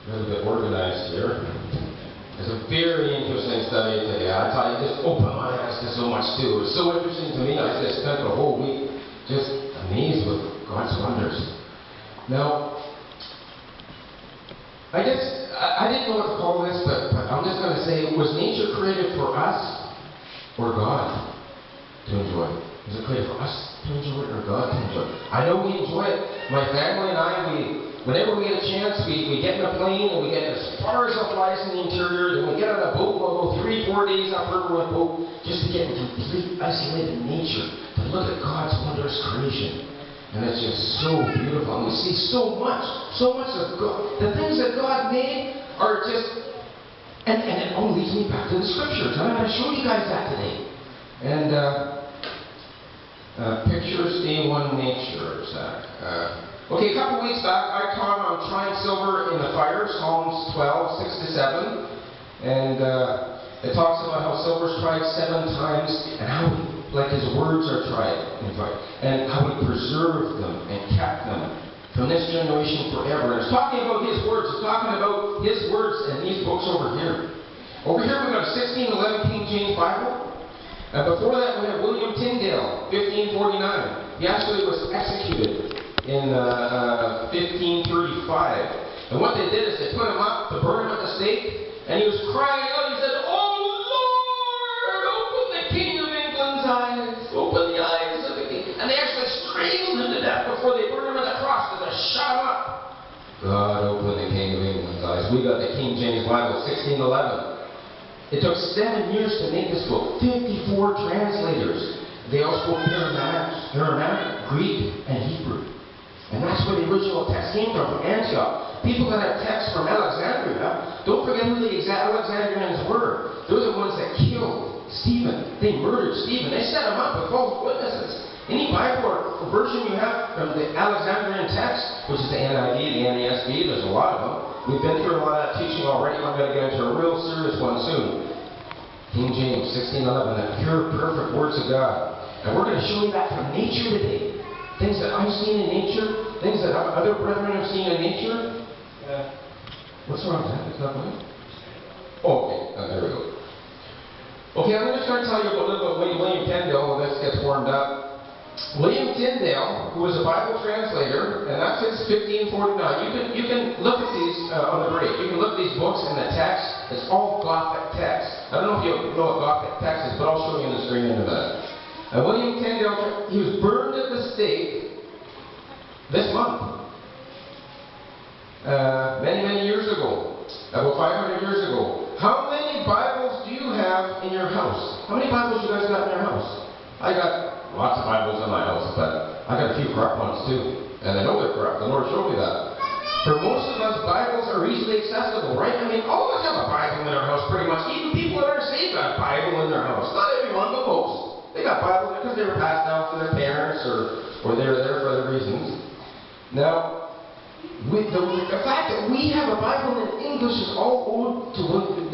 a little bit organized here. It's a very interesting study today. I tell you, just opened my eyes to so much too. It was so interesting to me. I just spent the whole week just amazed with God's wonders. Now, I guess I didn't know what to call this, but I'm just going to say, was nature created for us or God to enjoy? Was it created for us to enjoy it or God to enjoy it? I know we enjoy it. My family and I, whenever we get a chance, we get in a plane and we get as far as it flies in the interior, then we get on a boat, we'll go 3-4 days upriver with a boat just to get in complete isolated nature, to look at God's wondrous creation. And it's just so beautiful. And we see so much of God. The things that God made are just, and it all leads me back to the scriptures. I'm going to show you guys that today. And pictures, A1 Nature, Zach. Okay, a couple weeks back, I taught on trying silver in the fire, Psalms 12, 6-7. And it talks about how silver's tried 7 times, and how like his words are tried, and how he preserved them and kept them from this generation forever. And it's talking about his words. It's talking about his words and these books over here. Over here we've got a 1611 King James Bible. And before that we have William Tyndale, 1549. He actually was executed in 1535. And what they did is they put him up to burn him at the stake, and he was crying out. He said, "Oh Lord, open the King of England's eyes, open the eyes of the King." And they actually strangled him to death before they burned him on the cross, because they shut him up. God, open the King of England's eyes. We got the King James Bible, 1611. It took 7 years to make this book. 54 translators. They all spoke Aramaic, Greek, and Hebrew. And that's where the original text came from Antioch. People that have texts from Alexandria, don't forget who the Alexandrians were. Those are the ones that killed Stephen. They murdered Stephen. They set him up with false witnesses. Any Bible or version you have from the Alexandrian text, which is the NIV, the NASB, there's a lot of them. We've been through a lot of that teaching already. I'm going to get into a real serious one soon. King James, 1611, the pure, perfect words of God. And we're going to show you that from nature today. Things that I've seen in nature, things that other brethren have seen in nature. What's wrong with that? It's not going? Oh, okay. There we go. Okay, I'm going to start telling you a little bit about William Tyndale when this gets warmed up. William Tyndale, who was a Bible translator, and that's since 1549. You can look at these on the break. You can look at these books and the text. It's all Gothic text. I don't know if you know what Gothic text is, but I'll show you on the screen in a minute. William Tyndale, he was burned at the stake this month. Many years ago. About 500 years ago. How many Bibles do you have in your house? How many Bibles you guys got in your house? I got lots of Bibles in my house, but I got a few corrupt ones too. And I know they're corrupt. The Lord showed me that. For most of us, Bibles are easily accessible, right? I mean, all of us have a Bible in our house pretty much. Even people that are saved got a Bible in their house. Not everyone, but most. They got Bibles because they were passed down to their parents or they were there for other reasons. Now, the fact that we have a Bible in English is all owed to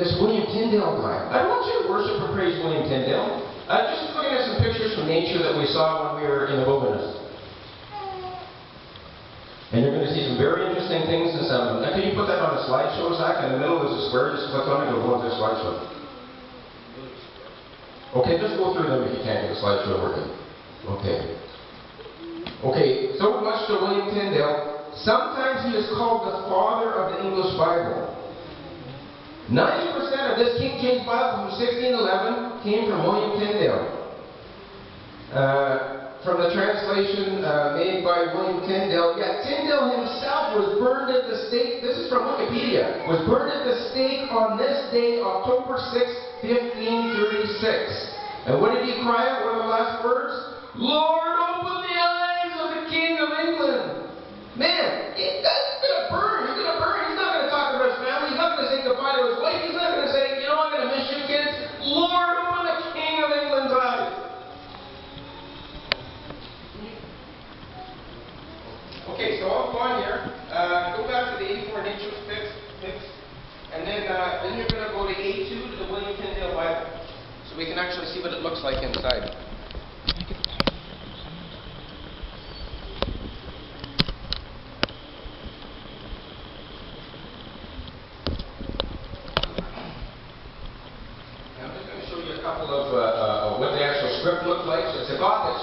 this William Tyndale guy. I want you to worship and praise William Tyndale. Just looking at some pictures from nature that we saw when we were in the wilderness. And you're going to see some very interesting things in some of them. Now, can you put that on a slideshow, Zach? In the middle there's a square. Just click on it and it'll go into a slideshow. Okay, just go through them if you can't get the slideshow working. Okay, so much to William Tyndale. Sometimes he is called the father of the English Bible. 90% of this King James Bible from 1611 came from William Tyndale. From the translation made by William Tyndale. Yet Tyndale himself was burned at the stake. This is from Wikipedia. Was burned at the stake on this day, October 6, 1536. And what did he cry out? What are the last words? "Lord, open the eyes of the King of England." Man, he's going to burn. He's going to burn. He's not going to talk about his family. He's not going to say goodbye to his wife. He's not going to say, "You know, I'm going to miss you, kids." Lord, open the King of England's eyes. Okay, so I'll go on here. Go back to the A4 Nature fix. And then you're going to go to A2 to the William Tyndale Bible. So we can actually see what it looks like inside.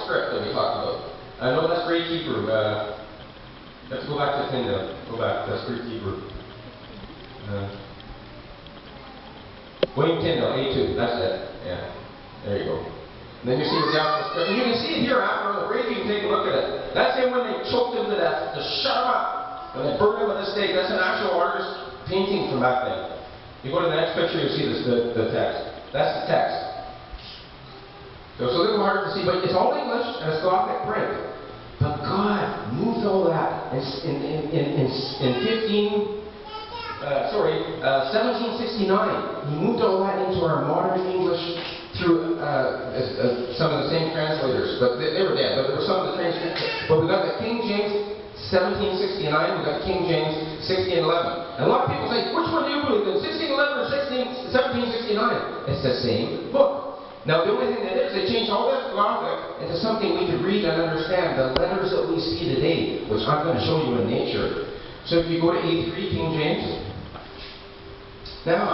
script that we talked about. I know that's Greek Hebrew. Let's go back to Tyndale. Go back. That's Greek Hebrew. William Tyndale, A2. That's it. Yeah. There you go. And then you see the actual script. And you can see it here after on the break. You can take a look at it. That's him when they choked him to death. To shut him up. When they burned him at the stake. That's an actual artist painting from back then. You go to the next picture, you'll see this, the text. That's the text. So it's a little hard to see, but it's all English and it's Gothic print. But God moved all that in 1769. He moved all that into our modern English through some of the same translators. But they were dead. But there were some of the translators. But we got the King James 1769. We got King James 1611. And a lot of people say, which one do you believe in, 1611 or 1769? It's the same book. Now, the only thing that is, they changed all that Gothic into something we could read and understand, the letters that we see today, which I'm going to show you in nature. So if you go to A3, King James. Now,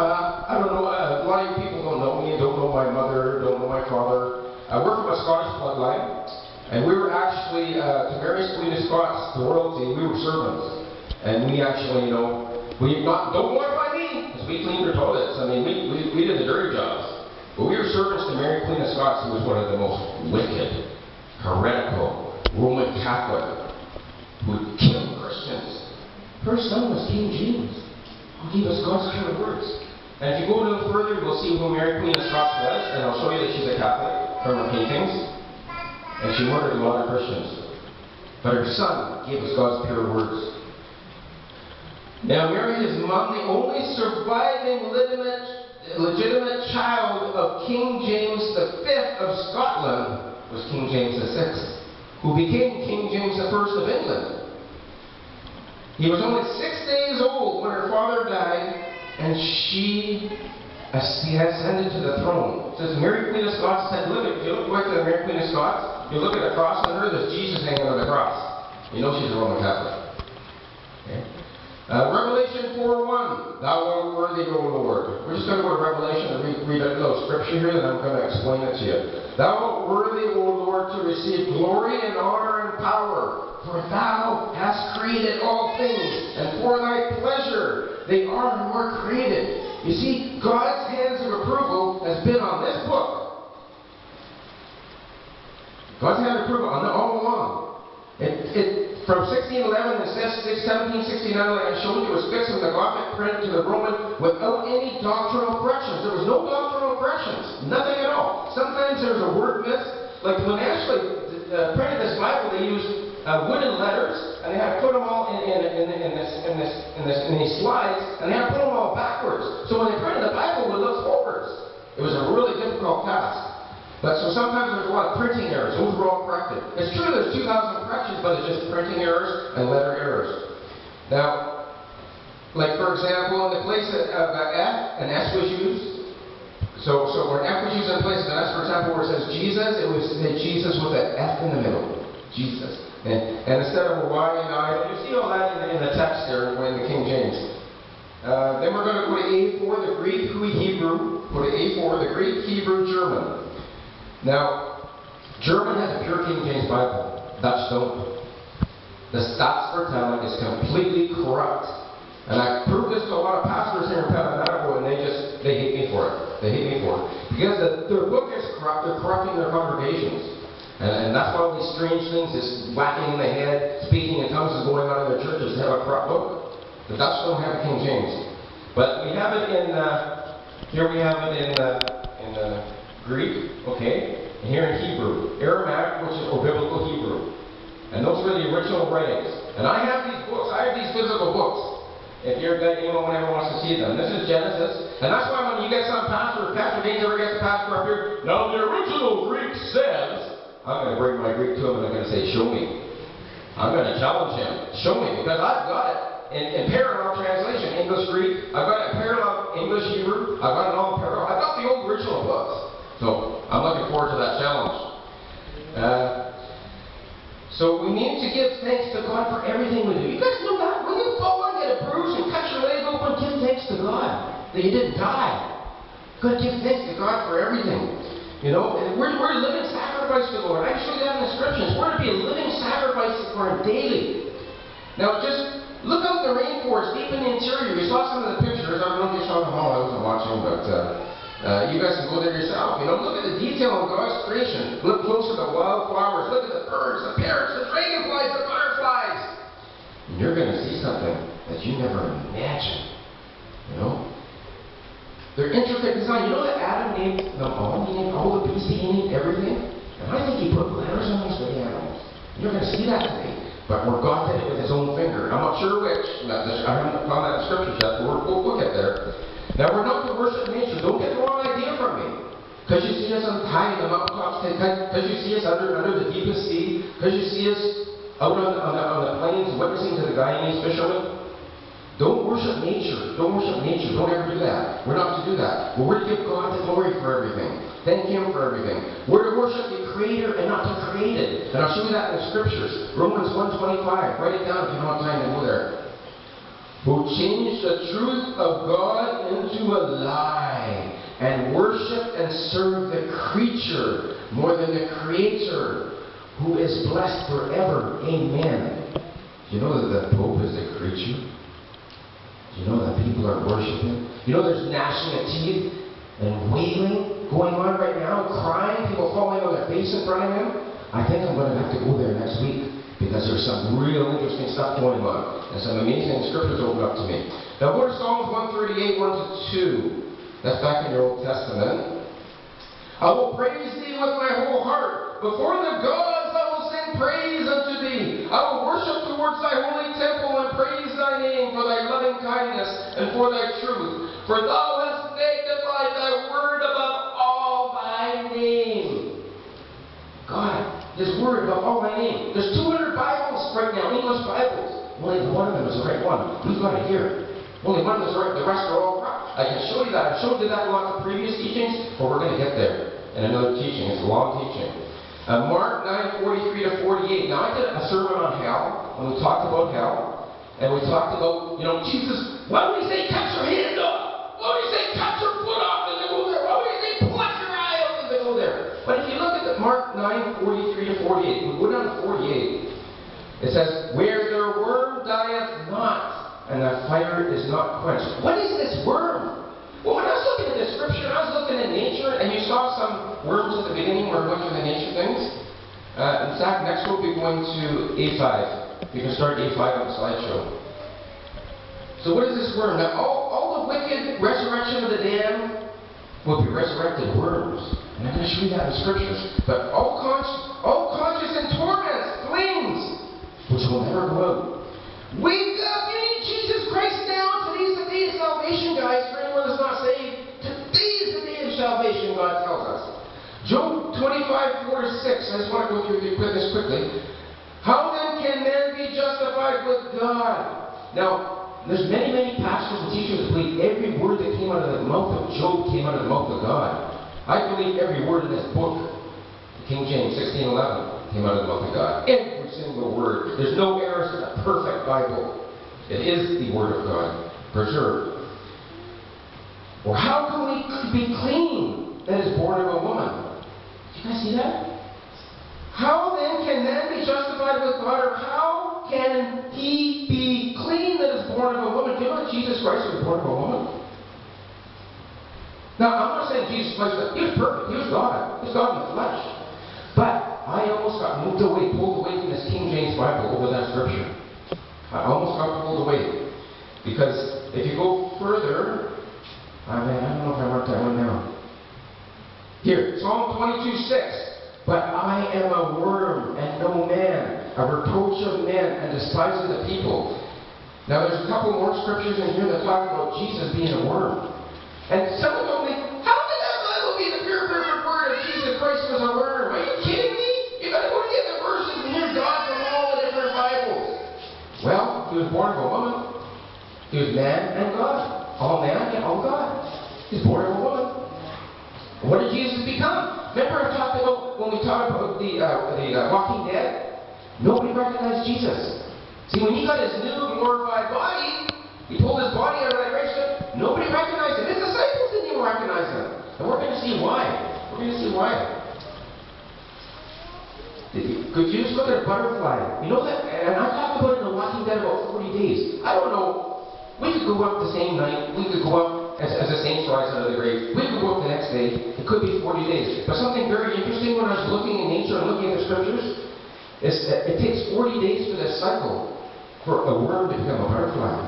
I don't know, a lot of you people don't know me, don't know my mother, don't know my father. We're from a Scottish bloodline, and we were actually, to Mary's Queen of Scots, the royalty, we were servants. And we actually, don't glorify me, because we cleaned her toilets. I mean, we did the dirty jobs. But we were servants to Mary Queen of Scots, who was one of the most wicked, heretical, Roman Catholic, who killed Christians. Her son was King James, who gave us God's pure words. And if you go a little further, you'll see who Mary Queen of Scots was, and I'll show you that she's a Catholic from her paintings. And she murdered a lot of Christians. But her son gave us God's pure words. Now, Mary, his mom, the only surviving legitimate child of King James V of Scotland, was King James VI, who became King James I of England. He was only 6 days old when her father died, and she ascended to the throne. It says Mary Queen of Scots said, look, if you look right to the Mary Queen of Scots, you look at the cross on her, there's Jesus hanging on the cross. You know she's a Roman Catholic. Okay? Revelation 4:1, thou art worthy, O Lord. We're just going to go to Revelation and read a little scripture here, and I'm going to explain it to you. Thou art worthy, O Lord, to receive glory and honor and power, for thou hast created all things, and for thy pleasure they are and were created. You see, God's hands of approval has been on this book. God's hand of approval on it all along. From 1611 and 1769, like I showed you, was fixed from the Gothic print to the Roman without any doctrinal corrections. There was no doctrinal corrections. Nothing at all. Sometimes there was a word miss. Like when they actually printed this Bible, they used wooden letters, and they had to put them all in these slides, and they had to put them all backwards. So when they printed the Bible, it would look forwards. It was a really difficult task. But so sometimes there's a lot of printing errors. Those were all corrected. It's true there's 2,000 corrections, but it's just printing errors and letter errors. Now, like for example, in the place of F, an S was used. So when F was used in place of an S, for example, where it says Jesus, it was Jesus with an F in the middle. Jesus. And instead of a Y and I, you see all that in the text there in the King James. Then we're going to go to A4, the Greek, Hebrew. Go to A4, the Greek, Hebrew, German. Now, German has a pure King James Bible. Dutch don't. The Stats Vertaling is completely corrupt. And I proved this to a lot of pastors here in Paramaribo, and they hate me for it. They hate me for it. Because their book is corrupt, they're corrupting their congregations. And that's why all these strange things, this whacking in the head, speaking in tongues is going on in their churches. They have a corrupt book. The Dutch don't have a King James. But we have it in, here we have it in Greek, okay, and here in Hebrew, Aramaic, which is or Biblical Hebrew, and those were the original writings. And I have these books. I have these physical books. If you're anyone ever wants to see them, this is Genesis, and that's why when you get some Pastor Danes ever gets a pastor up here, now the original Greek says, I'm going to bring my Greek to him and I'm going to say, show me. I'm going to challenge him. Show me, because I've got it in parallel translation, English Greek. I've got it in parallel English Hebrew. I've got it all in parallel. I've got the old original books. So, I'm looking forward to that challenge. So, we need to give thanks to God for everything we do. You guys know that? When you fall and get a bruise and cut your leg open, give thanks to God that you didn't die. You've got to give thanks to God for everything. You know, we're living sacrifices. sacrifice to the Lord. I show you that in the scriptures. We're to be a living sacrifice for Him daily. Now, just look out the rainforest deep in the interior. You saw some of the pictures. I don't know if you saw them all. I wasn't watching, but you guys can go there yourself. You know, look at the detail of God's creation. Look close at the wildflowers. Look at the birds, the parrots, the dragonflies, the butterflies. And you're going to see something that you never imagined. You know? They're intricate design. You know that Adam named them all? He named all the beasts. He named everything. And I think he put letters on these little animals. You're going to see that today. But where God did it with His own finger. I'm not sure which. I haven't found that in Scripture yet, but we'll get there. Now, we're not to worship nature. Don't get the wrong idea from me. Because you see us untying the mountaintops, because you see us under the deepest sea, because you see us out on the plains witnessing to the Guyanese fishermen. Don't worship nature. Don't worship nature. Don't ever do that. We're not to do that. We're to give God the glory for everything. Thank Him for everything. We're to worship the Creator and not the created. And I'll show you that in the Scriptures. Romans 1:25. Write it down if you don't have time to go there. Who changed the truth of God into a lie and worship and serve the creature more than the Creator, who is blessed forever. Amen. Do you know that the Pope is a creature? Do you know that people are worshiping? You know there's gnashing of teeth and wailing going on right now, crying, people falling on their face in front of Him? I think I'm going to have to go there next week because there's some real interesting stuff going on and some amazing scriptures open up to me. Now go to Psalms 138, 1-2. That's back in your Old Testament. I will praise Thee with my whole heart. Before the gods I will sing praise unto Thee. I will worship towards Thy holy temple and praise Thy name for Thy loving kindness and for Thy truth. For Thou hast magnified Thy word above all Thy name. God, His word above all Thy name. There's 200 Bibles right now, English Bibles. Only one of them is the right one. Who's got to hear it? Only one of them is right. The rest are all crap. I can show you that. I've showed you that in lots of previous teachings, but we're going to get there in another teaching. It's a long teaching. Mark 9:43-48. Now, I did a sermon on hell, and we talked about hell, and we talked about, Jesus, why would He say, cut your hand off? Why would He say, cut your foot off and then go there? Why would He say, pluck your eye out and then go there? But if you look at the Mark 9:43-48, we go down to 48, it says, where their worm dieth not, and the fire is not quenched. What is this worm? Well, when I was looking at the scripture, I was looking at nature, and you saw some worms at the beginning where we're going through the nature things. In fact, next we'll be going to A5. You can start A5 on the slideshow. So what is this worm? Now, all the wicked resurrection of the damned will be resurrected worms. And I'm going to show you that in the scriptures. But all conscious in torments, flames, which will never go out. Wake up! You need Jesus Christ now. Today's the day of salvation, guys. For anyone that's not saved, today's the day of salvation, God tells us. Job 25:4-6. I just want to go through this quickly. How then can men be justified with God? Now, there's many, many pastors and teachers that believe every word that came out of the mouth of Job came out of the mouth of God. I believe every word in this book, King James 16:11, came out of the mouth of God. Every single word. There's no errors in a perfect Bible. It is the Word of God, for sure. Or how can we be clean that is born of a woman? Do you guys see that? How then can man be justified with God, or how can he be clean that is born of a woman? Do you know that Jesus Christ was born of a woman? Now, I'm not saying Jesus Christ, He was perfect. He was God. He was God in the flesh. But I almost got pulled away from this King James Bible over that scripture. I almost got pulled away. Because if you go further, I don't know if I marked that one down. Here, Psalm 22:6. But I am a worm and no man, a reproach of men and despises the people. Now there's a couple more scriptures in here that talk about Jesus being a worm. And someone told me, how did that Bible be the pure perfect word if Jesus Christ was a worm? Are you kidding me? You gotta go to the other verses and hear God from all the different Bibles. Well, He was born of a woman. He was man and God. All man and all God. He's born of a woman. What did Jesus become? Remember I talked about, when we talked about the Walking Dead? Nobody recognized Jesus. See, when He got His new glorified body, He pulled His body out of that grave. Nobody recognized Him. His disciples didn't even recognize Him. And we're going to see why. We're going to see why. Could you just look at a butterfly? You know that, and I talked about it in The Walking Dead about 40 days. I don't know. We could go up the same night. We could go up as the saints rise out of the grave. We could go up the next day. It could be 40 days. But something very interesting when I was looking in nature and looking at the scriptures is that it takes 40 days for this cycle for a worm to become a butterfly.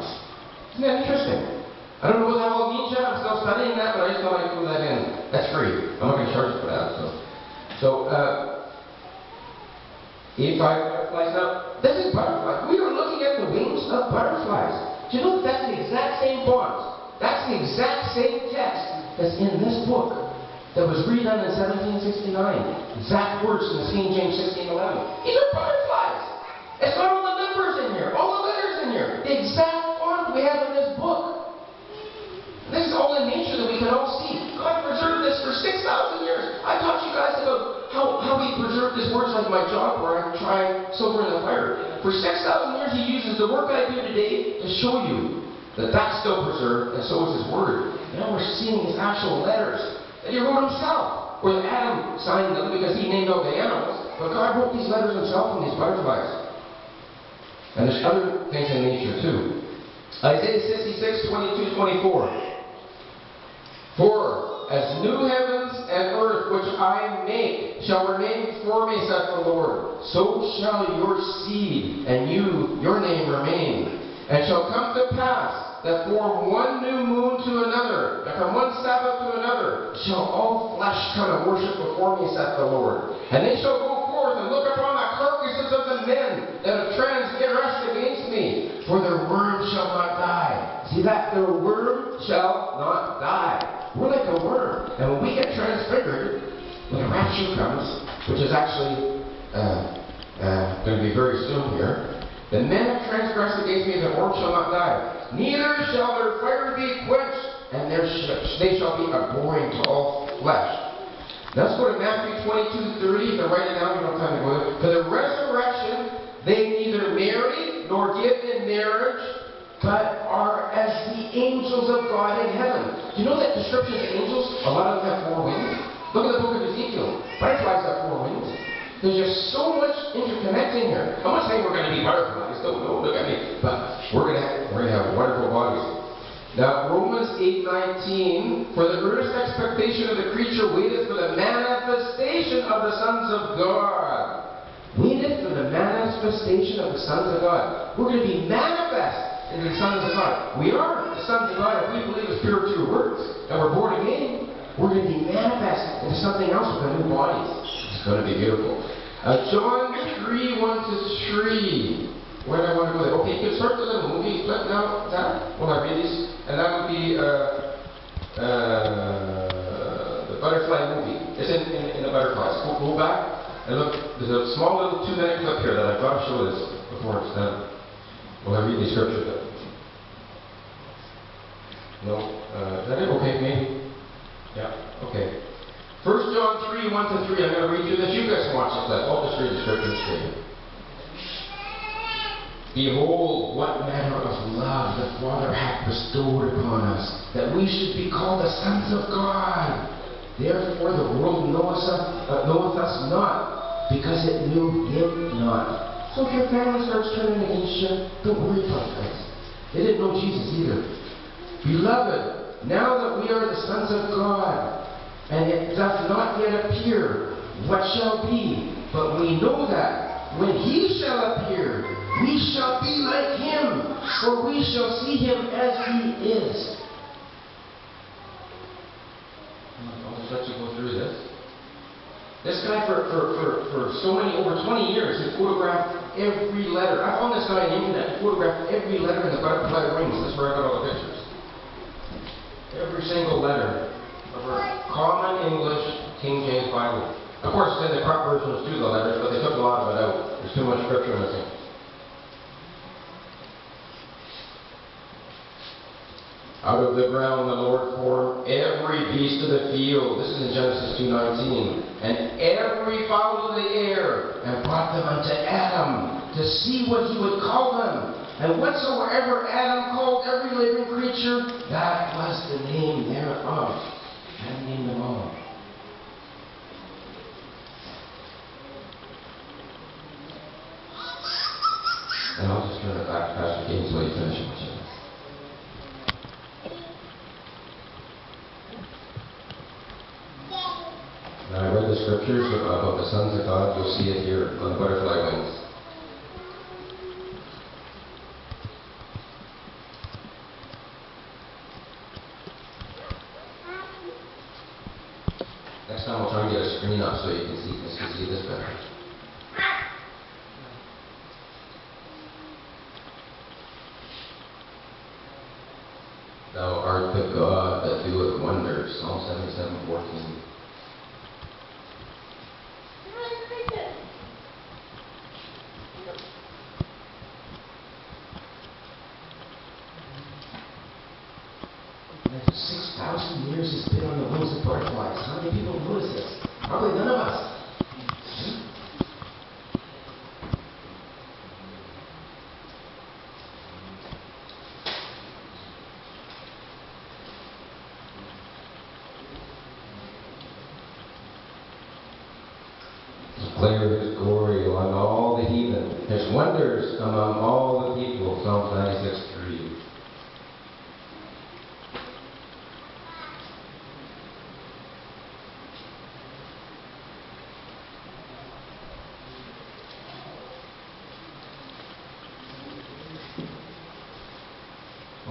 Isn't that interesting? I don't know what that all means yet. I'm still studying that, but I just thought I'd throw that in. That's free. I'm not going to charge you for that. So 85 butterflies. Now, this is butterflies. We are looking at the wings of butterflies. Do you know that that's the exact same font? That's the exact same text that's in this book that was redone in 1769. Exact words in the King James 1611. These are butterflies. It's got all the numbers in here, all the letters in here. The exact font we have in this book. This is all in nature that we can all see. God preserved this for 6,000 years. I taught you guys about how He preserved His words, like my job where I try silver in the fire. For 6,000 years He uses the work I do today to show you that that's still preserved, and so is His Word. Now we're seeing His actual letters that He wrote Himself. Where Adam signed them because he named out the animals, but God wrote these letters Himself in these butterflies. And there's other things in nature too. Isaiah 66, 22, 24. For as new heavens and earth which I make shall remain before me, saith the Lord, so shall your seed and your name remain. And shall come to pass that from one new moon to another, and from one Sabbath to another, shall all flesh come and worship before me, saith the Lord. And they shall go forth and look upon the carcasses of the men that have transgressed against me, for their worm shall not die. See that? Their worm shall not die. We're like a worm. And when we get transfigured, when the rapture comes, which is actually going to be very soon here, the men have transgressed against me, the worm shall not die. Neither shall their fire be quenched, and they shall be abhorring to all flesh. Let's go to Matthew 22:30. You can write it down, you don't have time to go there. For the resurrection, they neither marry nor give in marriage, but are as the angels of God in heaven. Do you know that description of angels, a lot of them have 4 wings? Look at the book of Ezekiel. Butterflies have 4 wings. There's just so much interconnecting here. I'm not saying we're going to be butterflies. Don't look at me. But we're going to have wonderful bodies. Now, Romans 8:19, for the earnest expectation of the creature waiteth for the manifestation of the sons of God. Waiteth for the manifestation of the sons of God. We're going to be manifest into the sons of God. We are the sons of God if we believe His pure true words, and we're born again. We're going to be manifest into something else with the new bodies. It's going to be beautiful. John 3:1-3. Where do I want to go there? Okay, you can start to the movie. Flip now. That? Will I read these? And that would be the butterfly movie. It's in the butterflies. Go back and look. There's a small little 2-minute clip here that I've got to show this before it's done. Will I read the scripture? No. Is that it? Okay, maybe. Yeah. Okay. 1 John 3:1-3. I'm going to read you this. You guys can watch this clip. I'll just read the scriptures to you. Behold, what manner of love the Father hath bestowed upon us, that we should be called the sons of God. Therefore the world knoweth us not, because it knew Him not. So if your family starts turning against you, don't worry about that. They didn't know Jesus either. Beloved, now that we are the sons of God, and it doth not yet appear what shall be, but we know that when He shall appear, we shall be like Him, for we shall see Him as He is. I'll just let you go through this. This guy, for so many, over 20 years, he photographed every letter. I found this guy on the internet. He photographed every letter in the butterfly rings. This is where I got all the pictures. Every single letter of our common English King James Bible. Of course, then the crop versions do the letters, but they took a lot of it out. There's too much scripture missing. Out of the ground the Lord formed every beast of the field. This is in Genesis 2:19. And every fowl of the air, and brought them unto Adam, to see what he would call them. And whatsoever Adam called every living creature, that was the name thereof. And named them all. しましょう。Now, I read the scriptures about the sons of God. You'll see it here on the butterfly wings. Next time I'll try and get a screen up so you can see this better. Thou art the God that doeth wonders. Psalm 77:14. After 6,000 years it's been on the wings of butterflies. How many people notice this? Probably none of us. Declare his glory among all the heathen, his wonders among all the people. Psalm 96:3.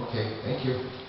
Okay, thank you.